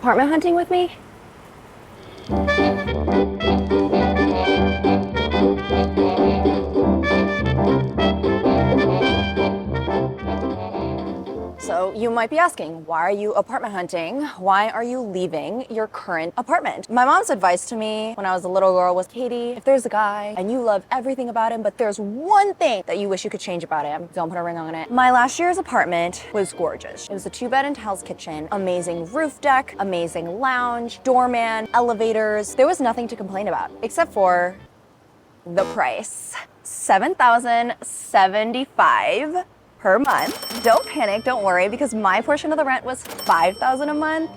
apartment hunting with me? So you might be asking, why are you apartment hunting? Why are you leaving your current apartment? My mom's advice to me when I was a little girl was, Katie, if there's a guy and you love everything about him, but there's one thing that you wish you could change about him, don't put a ring on it. My last year's apartment was gorgeous. It was a 2-bed and tiles kitchen, amazing roof deck, amazing lounge, doorman, elevators. There was nothing to complain about except for the price. $7,075 per month. Don't panic, don't worry, because my portion of the rent was $5,000 a month,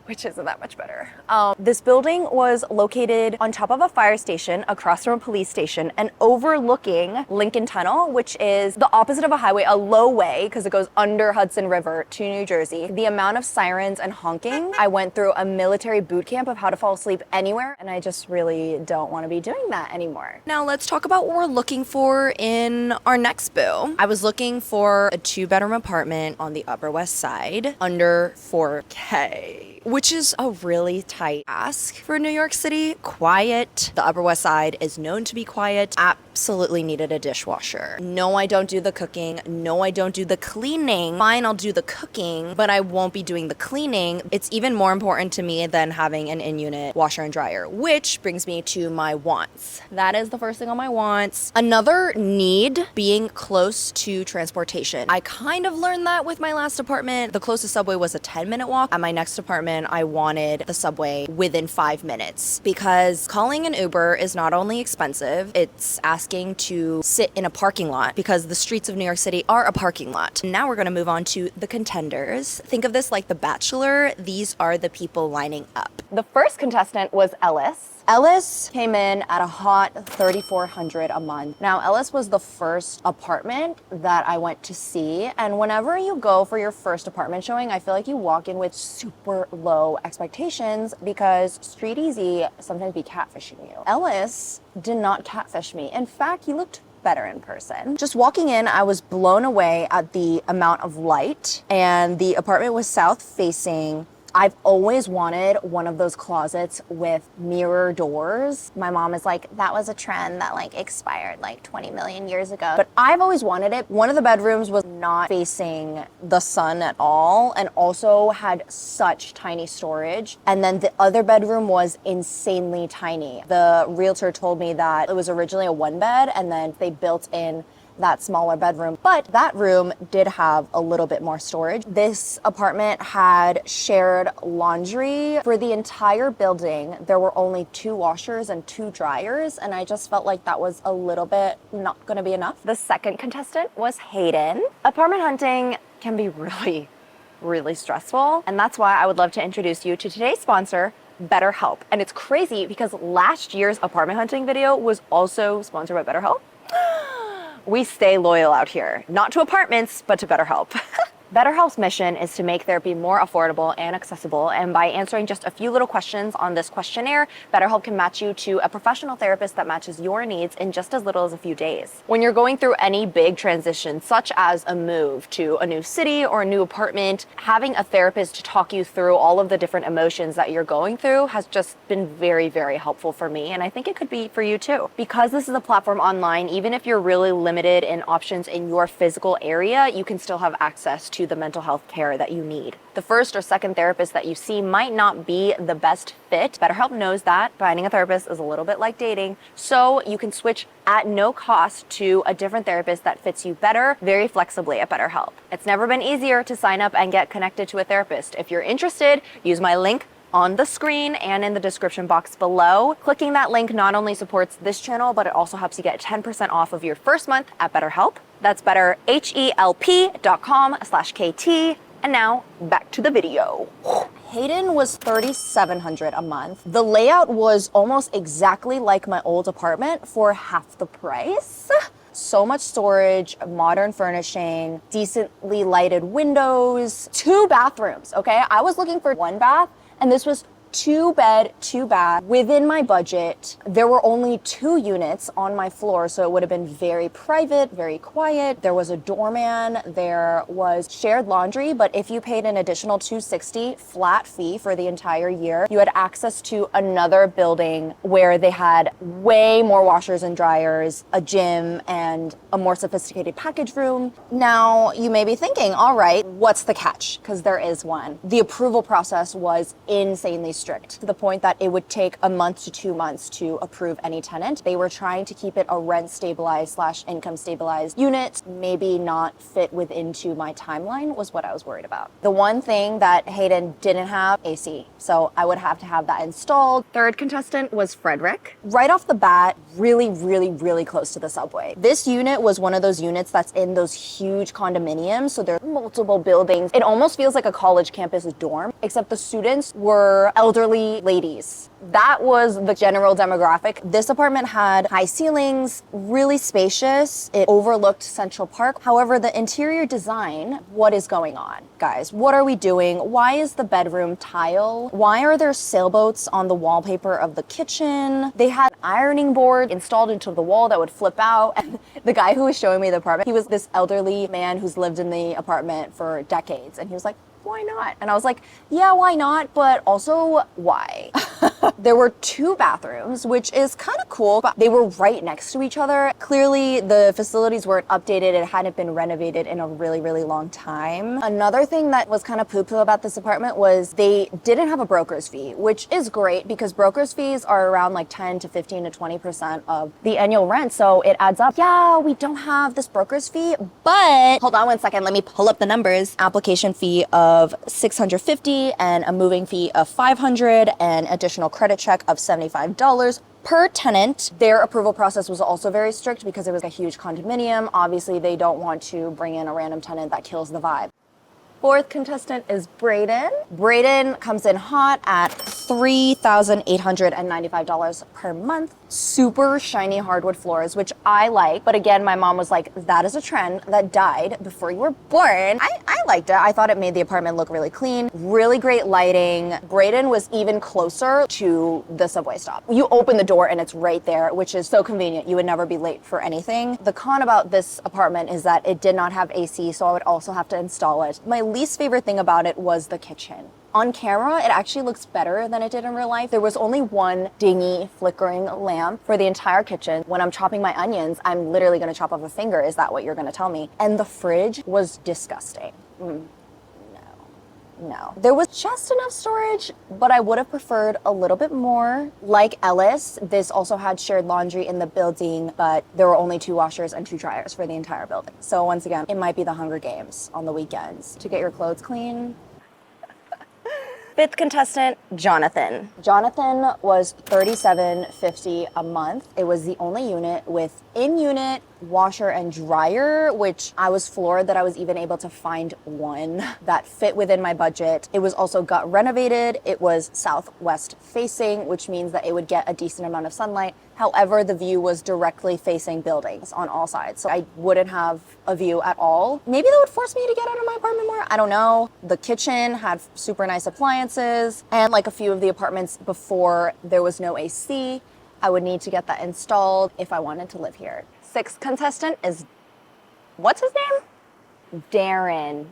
which isn't that much better. This building was located on top of a fire station, across from a police station, and overlooking Lincoln Tunnel, which is the opposite of a highway, a low way, because it goes under Hudson River to New Jersey. The amount of sirens and honking, I went through a military boot camp of how to fall asleep anywhere, and I just really don't want to be doing that anymore. Now let's talk about what we're looking for in our next boo. I was looking for a 2-bedroom apartment on the Upper West Side under $4K. Which is a really tight ask for New York City. Quiet. The Upper West Side is known to be quiet. Absolutely needed a dishwasher. No, I don't do the cooking. No, I don't do the cleaning. Fine, I'll do the cooking, but I won't be doing the cleaning. It's even more important to me than having an in-unit washer and dryer, which brings me to my wants. That is the first thing on my wants. Another need, being close to transportation. I kind of learned that with my last apartment. The closest subway was a 10-minute walk. At my next apartment, I wanted the subway within 5 minutes because calling an Uber is not only expensive, it's asking to sit in a parking lot because the streets of New York City are a parking lot. Now we're going to move on to the contenders. Think of this like The Bachelor. These are the people lining up. The first contestant was Ellis. Ellis came in at a hot $3,400 a month. Now, Ellis was the first apartment that I went to see. And whenever you go for your first apartment showing, I feel like you walk in with super low expectations because Street Easy sometimes be catfishing you. Ellis did not catfish me. In fact, he looked better in person. Just walking in, I was blown away at the amount of light, and the apartment was south facing. I've always wanted one of those closets with mirror doors. My mom is like, that was a trend that like expired like 20 million years ago. But I've always wanted it. One of the bedrooms was not facing the sun at all and also had such tiny storage. And then the other bedroom was insanely tiny. The realtor told me that it was originally a 1-bed and then they built in that smaller bedroom, but that room did have a little bit more storage. This apartment had shared laundry. For the entire building, there were only 2 washers and 2 dryers, and I just felt like that was a little bit not gonna be enough. The second contestant was Hayden. Apartment hunting can be really stressful, and that's why I would love to introduce you to today's sponsor, BetterHelp. And it's crazy because last year's apartment hunting video was also sponsored by BetterHelp. We stay loyal out here, not to apartments, but to BetterHelp. BetterHelp's mission is to make therapy more affordable and accessible, and by answering just a few little questions on this questionnaire, BetterHelp can match you to a professional therapist that matches your needs in just as little as a few days. When you're going through any big transition, such as a move to a new city or a new apartment, having a therapist to talk you through all of the different emotions that you're going through has just been very helpful for me, and I think it could be for you too. Because this is a platform online, even if you're really limited in options in your physical area, you can still have access to the mental health care that you need. The first or second therapist that you see might not be the best fit. BetterHelp knows that finding a therapist is a little bit like dating, so you can switch at no cost to a different therapist that fits you better, very flexibly at BetterHelp. It's never been easier to sign up and get connected to a therapist. If you're interested, use my link on the screen and in the description box below. Clicking that link not only supports this channel, but it also helps you get 10% off of your first month at BetterHelp. That's betterhelp.com/KT. And now back to the video. Hayden was $3,700 a month. The layout was almost exactly like my old apartment for half the price. So much storage, modern furnishing, decently lighted windows, 2 bathrooms, okay? I was looking for 1 bath, and this was 2-bed, 2-bath, within my budget. There were only 2 units on my floor, so it would have been very private, very quiet. There was a doorman, there was shared laundry, but if you paid an additional $260 flat fee for the entire year, you had access to another building where they had way more washers and dryers, a gym, and a more sophisticated package room. Now, you may be thinking, all right, what's the catch? Because there is one. The approval process was insanely strict, to the point that it would take a month to 2 months to approve any tenant. They were trying to keep it a rent stabilized / income stabilized unit, maybe not fit into my timeline was what I was worried about. The one thing that Hayden didn't have, AC. So I would have to have that installed. Third contestant was Frederick. Right off the bat, really close to the subway. This unit was one of those units that's in those huge condominiums. So there are multiple buildings. It almost feels like a college campus dorm, except the students were elderly ladies. That was the general demographic. This apartment had high ceilings, really spacious. It overlooked Central Park. However, the interior design, what is going on? Guys, what are we doing? Why is the bedroom tile? Why are there sailboats on the wallpaper of the kitchen? They had an ironing board installed into the wall that would flip out. And the guy who was showing me the apartment, he was this elderly man who's lived in the apartment for decades. And he was like, why not? And I was like, yeah, why not? But also, why? There were 2 bathrooms, which is kind of cool, but they were right next to each other. Clearly, the facilities weren't updated. It hadn't been renovated in a really long time. Another thing that was kind of poo-poo about this apartment was they didn't have a broker's fee, which is great because broker's fees are around like 10 to 15 to 20% of the annual rent. So it adds up. Yeah, we don't have this broker's fee, but hold on one second. Let me pull up the numbers. Application fee of $650 and a moving fee of $500 and additional credit check of $75 per tenant. Their approval process was also very strict because it was a huge condominium. Obviously, they don't want to bring in a random tenant that kills the vibe. Fourth contestant is Brayden. Brayden comes in hot at $3,895 per month. Super shiny hardwood floors, which I like. But again, my mom was like, that is a trend that died before you were born. I liked it. I thought it made the apartment look really clean. Really great lighting. Brayden was even closer to the subway stop. You open the door and it's right there, which is so convenient. You would never be late for anything. The con about this apartment is that it did not have AC, so I would also have to install it. My least favorite thing about it was the kitchen. On camera, it actually looks better than it did in real life. There was only one dingy flickering lamp for the entire kitchen. When I'm chopping my onions, I'm literally gonna chop off a finger. Is that what you're gonna tell me? And the fridge was disgusting. No. There was just enough storage, but I would have preferred a little bit more. Like Ellis, this also had shared laundry in the building, but there were only 2 washers and 2 dryers for the entire building. So once again, it might be the Hunger Games on the weekends to get your clothes clean. Fifth contestant, Jonathan. Jonathan was $37.50 a month. It was the only unit with in-unit washer and dryer, which I was floored that I was even able to find one that fit within my budget. It was also gut renovated. It was southwest facing, which means that it would get a decent amount of sunlight. However, the view was directly facing buildings on all sides, so I wouldn't have a view at all. Maybe that would force me to get out of my apartment more. I don't know. The kitchen had super nice appliances, and like a few of the apartments before, there was no AC. I would need to get that installed if I wanted to live here. Sixth contestant is, what's his name? Darren.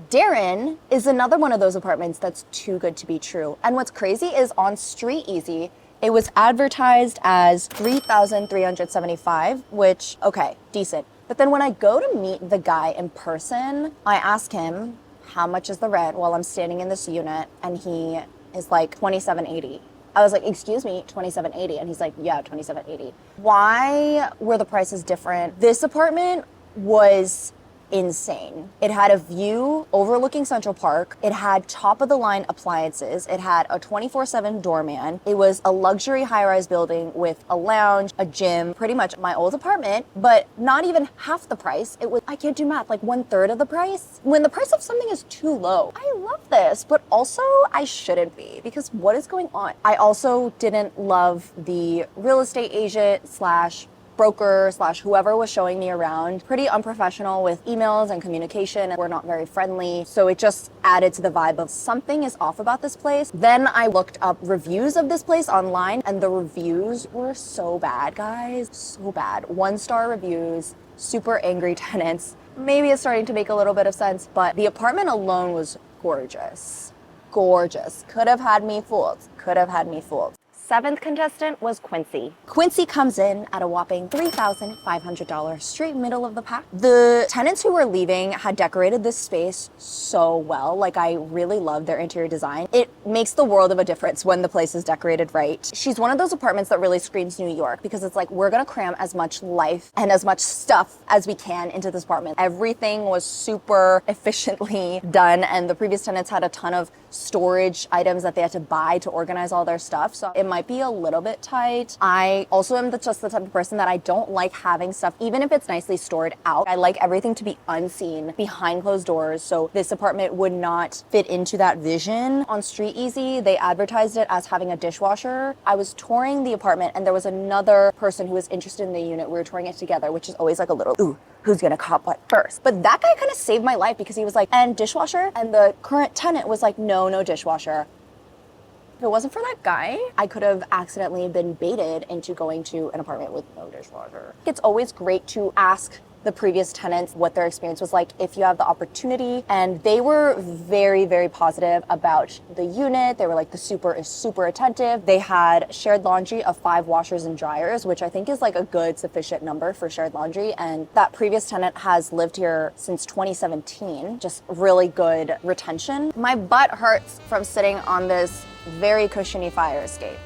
Darren is another one of those apartments that's too good to be true. And what's crazy is on Street Easy, it was advertised as $3,375, which, okay, decent. But then when I go to meet the guy in person, I ask him, how much is the rent while I'm standing in this unit? And he is like, $2,780. I was like, excuse me, $2,780. And he's like, yeah, $2,780. Why were the prices different? This apartment was insane. It had a view overlooking Central Park. It had top of the line appliances. It had a 24/7 doorman. It was a luxury high-rise building with a lounge, a gym, pretty much my old apartment, but not even half the price. It was, I can't do math, like 1/3 of the price. When the price of something is too low, I love this, but also I shouldn't be, because what is going on? I also didn't love the real estate agent / broker slash whoever was showing me around, pretty unprofessional with emails and communication, and were not very friendly. So it just added to the vibe of something is off about this place. Then I looked up reviews of this place online, and the reviews were so bad, guys. So bad. 1-star reviews, super angry tenants. Maybe it's starting to make a little bit of sense, but the apartment alone was gorgeous. Gorgeous. Could have had me fooled. Could have had me fooled. 7th contestant was Quincy. Quincy comes in at a whopping $3,500, straight middle of the pack. The tenants who were leaving had decorated this space so well. Like, I really love their interior design. It makes the world of a difference when the place is decorated right. She's one of those apartments that really screams New York, because it's like, we're gonna cram as much life and as much stuff as we can into this apartment. Everything was super efficiently done, and the previous tenants had a ton of storage items that they had to buy to organize all their stuff. So it might be a little bit tight. I also am just the type of person that I don't like having stuff, even if it's nicely stored out. I like everything to be unseen behind closed doors. So this apartment would not fit into that vision. On Street Easy, they advertised it as having a dishwasher. I was touring the apartment, and there was another person who was interested in the unit. We were touring it together, which is always like a little, ooh, who's gonna cop what first? But that guy kind of saved my life, because he was like, and dishwasher? And the current tenant was like, no dishwasher. If it wasn't for that guy, I could have accidentally been baited into going to an apartment with no dishwasher. It's always great to ask the previous tenants what their experience was like if you have the opportunity. And they were very, very positive about the unit. They were like, the super is super attentive. They had shared laundry of 5 washers and dryers, which I think is like a good sufficient number for shared laundry. And that previous tenant has lived here since 2017. Just really good retention. My butt hurts from sitting on this very cushiony fire escape.